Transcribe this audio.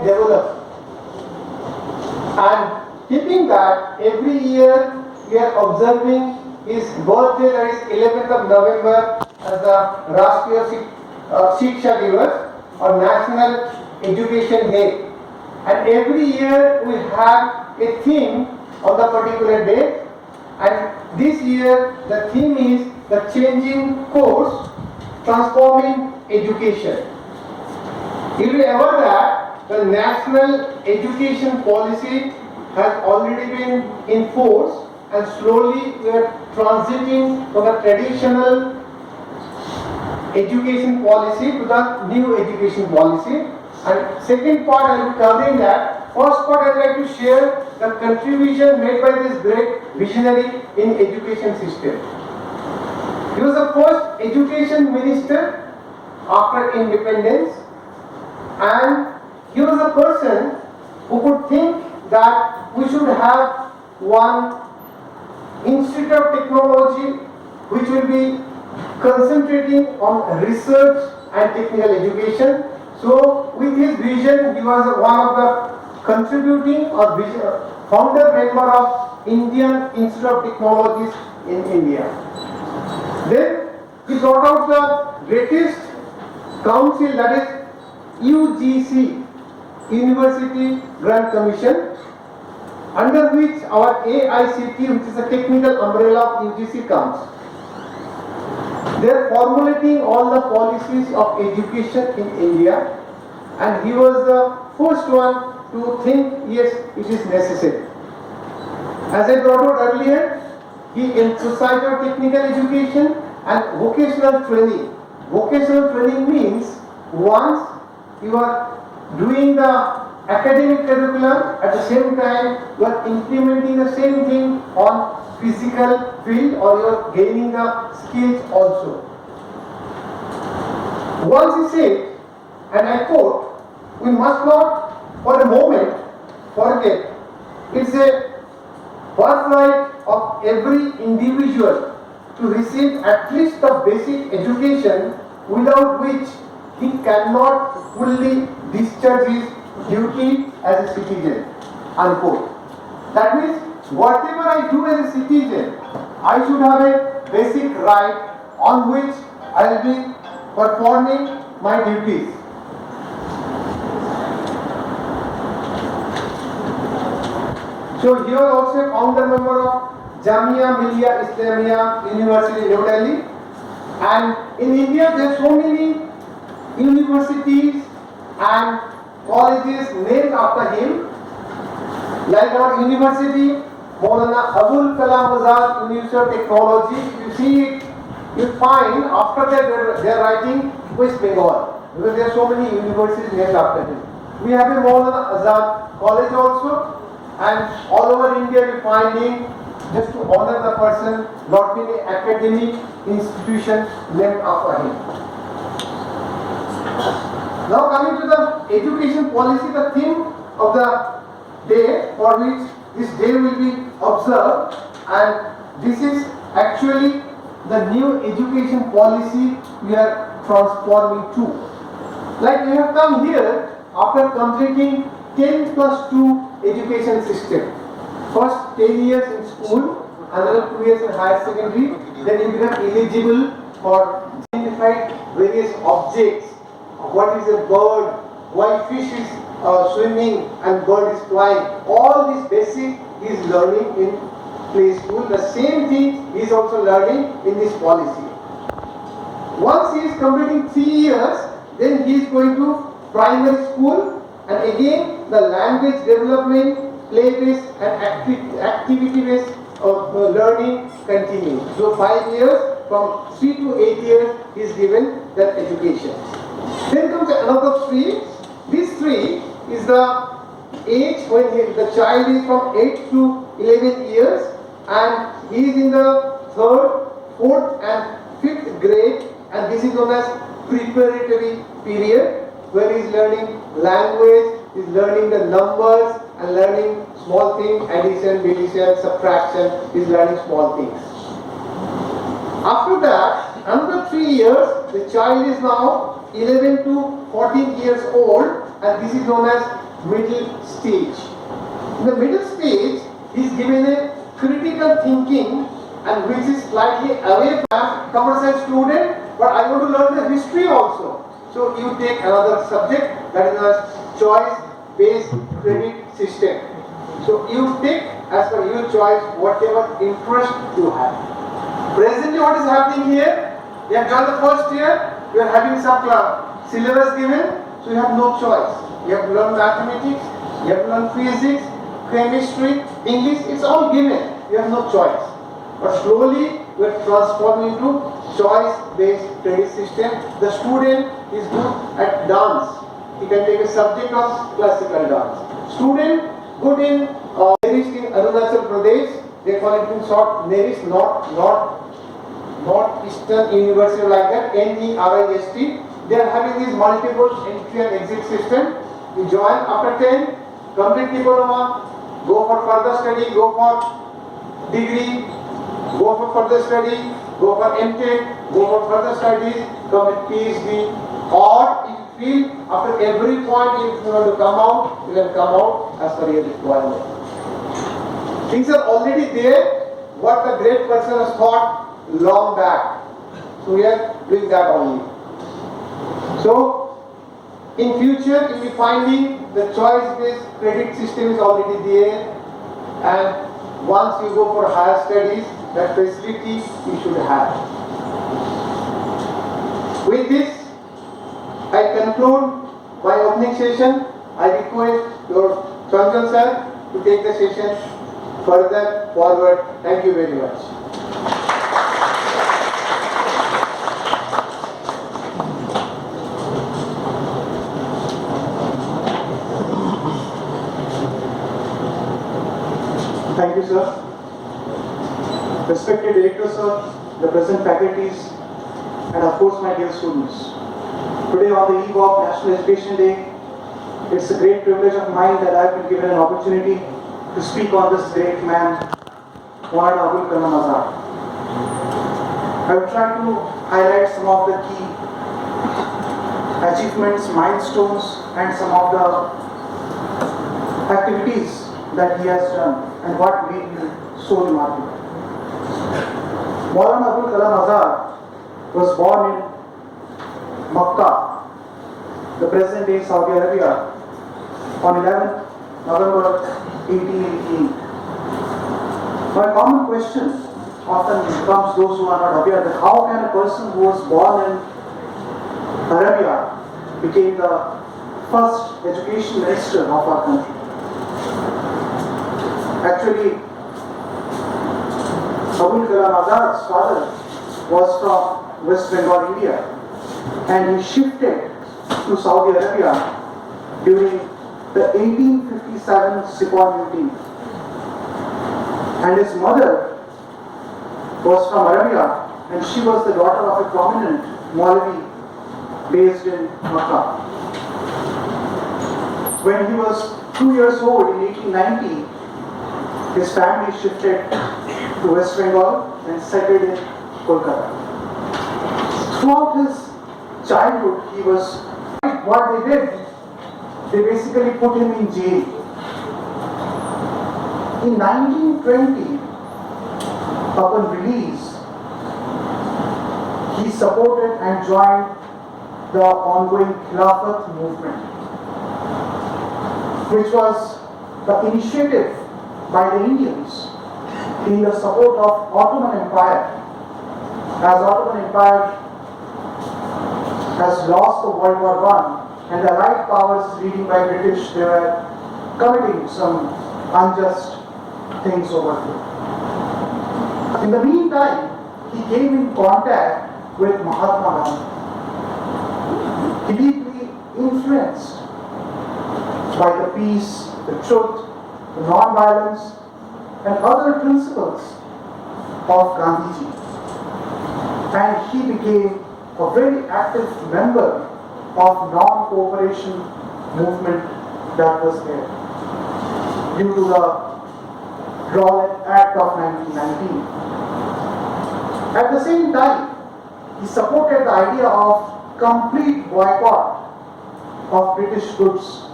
develop. And keeping that, every year we are observing his birthday, that is 11th of November, as the Rashtriya Shiksha Divas or National Education Day. And every year we have a theme on the particular day. And this year the theme is the changing course, transforming education. You will be aware that the national education policy has already been in force, and slowly we are transiting from the traditional education policy to the new education policy. And second part I will be covering that. First part I would like to share the contribution made by this great visionary in education system. He was the first education minister after independence, and he was a person who could think that we should have one institute of technology which will be concentrating on research and technical education. So with his vision, he was one of the contributing or founder member of Indian Institute of Technologies in India. Then he brought out the greatest council, that is UGC, University Grant Commission, under which our AICT, which is a technical umbrella of UGC, comes. They are formulating all the policies of education in India, and he was the first one to think, yes, it is necessary. As I brought out earlier, he emphasized on technical education and vocational training. Vocational training means once you are doing the academic curriculum, at the same time you are implementing the same thing on physical field, or you are gaining the skills also. Once he said, and I quote, we must not for a moment forget, it's a birthright of every individual to receive at least the basic education, without which he cannot fully discharge his duty as a citizen, unquote. That means whatever I do as a citizen, I should have a basic right on which I will be performing my duties. So he was also a founder member of Jamia Millia Islamia University, New Delhi. And in India there are so many universities and colleges named after him. Like our university, Maulana Abul Kalam Azad University of Technology, you see it, you find after that they are writing West Bengal, because there are so many universities named after him. We have a Maulana Azad College also, and all over India we finding, just to honor the person, not being an academic institution named after him. Now coming to the education policy, the theme of the day for which this day will be observed, and this is actually the new education policy we are transforming to. Like we have come here after completing 10 plus 2 education system. First 10 years in school, another 2 years in higher secondary, then you become eligible for identified various objects. What is a bird, why fish is swimming and bird is flying. All this basic is learning in play school. The same thing he is also learning in this policy. Once he is completing 3 years, then he is going to primary school, and again the language development, play-based and activity-based learning continues. So 5 years, from 3 to 8 years he is given that education. Then comes another 3. This 3 is the age when the child is from 8 to 11 years, and he is in the 3rd, 4th and 5th grade, and this is known as preparatory period, where he is learning language, he is learning the numbers and learning small things, addition, deletion, subtraction, he is learning small things. After that, another 3 years, the child is now 11 to 14 years old, and this is known as middle stage. In the middle stage, he is given a critical thinking and which is slightly away from computer science student, but I want to learn the history also. So you take another subject, that is a choice-based credit system. So you take as per your choice whatever interest you have. Presently what is happening here, you have done the first year, you are having some syllabus given, so you have no choice. You have to learn mathematics, you have to learn physics, chemistry, English, it's all given. You have no choice. But slowly we are transforming into choice-based credit system. The student is good at dance. He can take a subject of classical dance. Student good in NERIST in Arunachal Pradesh. They call it in short NERIST, Northeastern University like that, NERIST. They are having this multiple entry and exit system. You join after 10, complete diploma, go for further study, go for degree, go for further study, go for MTech, go for further studies, come with PhD, or if you feel after every point if you want to come out, you can come out as per your requirement. Things are already there, what the great person has thought long back. So we are doing that only. So in future you will be finding the choice-based credit system is already there, and once you go for higher studies, that facility you should have. With this, I conclude my opening session. I request your Chanchal sir to take the session further forward. Thank you very much. Thank you, sir. Respected director, sir, the present faculties, and of course my dear students. Today on the eve of National Education Day, it's a great privilege of mine that I've been given an opportunity to speak on this great man, Maulana Abul Kalam Azad. I will try to highlight some of the key achievements, milestones, and some of the activities that he has done and what made him so remarkable. Maulana Abul Kalam Azad was born in Makkah, the present day Saudi Arabia, on 11th November 1888. Now, a common question often comes those who are not aware that how can a person who was born in Arabia became the first education minister of our country. Actually, Abul Kalam Azad's father was from West Bengal, India, and he shifted to Saudi Arabia during the 1857 Sepoy Mutiny. And his mother was from Arabia, and she was the daughter of a prominent Maulvi based in Makkah. When he was 2 years old in 1890, his family shifted to West Bengal and settled in Kolkata. Throughout his childhood, he was, what they did, they basically put him in jail. In 1920, upon release, he supported and joined the ongoing Khilafat movement, which was the initiative by the Indians in the support of Ottoman Empire. As Ottoman Empire has lost the World War I and the Allied powers leading by British, they were committing some unjust things over here. In the meantime, he came in contact with Mahatma Gandhi. He deeply influenced by the peace, the truth, the non-violence, and other principles of Gandhiji. And he became a very active member of non-cooperation movement that was there due to the Rowlatt Act of 1919. At the same time, he supported the idea of complete boycott of British goods